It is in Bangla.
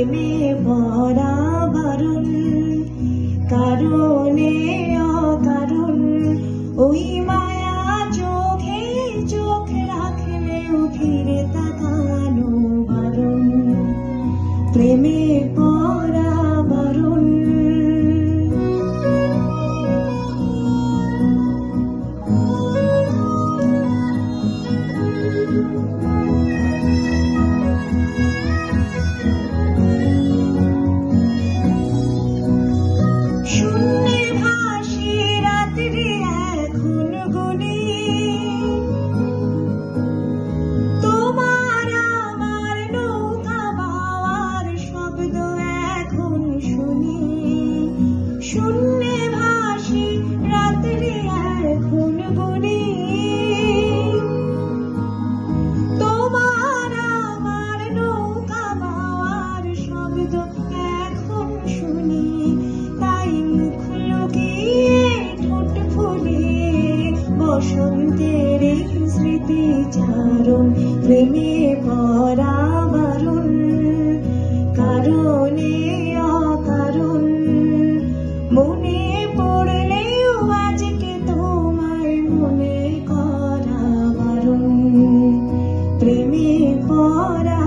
প্রেমে পড়া বারণ, কারণে অকারণ ওই মায়া চোখে চোখ রাখলেও ফিরে তাকানো বারণ, প্রেমে পড়া বারণ। শূন্যে ভাসি রাত্রি এখন গুনি, তোমার আমার নৌকা বাওয়ার শব্দ এখন শুনি। শূন্যে ভাসি রাত্রি এখন গুনি, তোমার আমার নৌকা বাওয়ার শব্দ এখন শুনি। তাই মুখ লুকিয়ে ঠোঁট ফুলিয়ে বসন্তের এই স্মৃতিচারণ, প্রেমে পড়া বারণ, কারণে অকারণ মনে পড়লেও আজকে তোমায় মনে করা বারণ, প্রেমে পড়া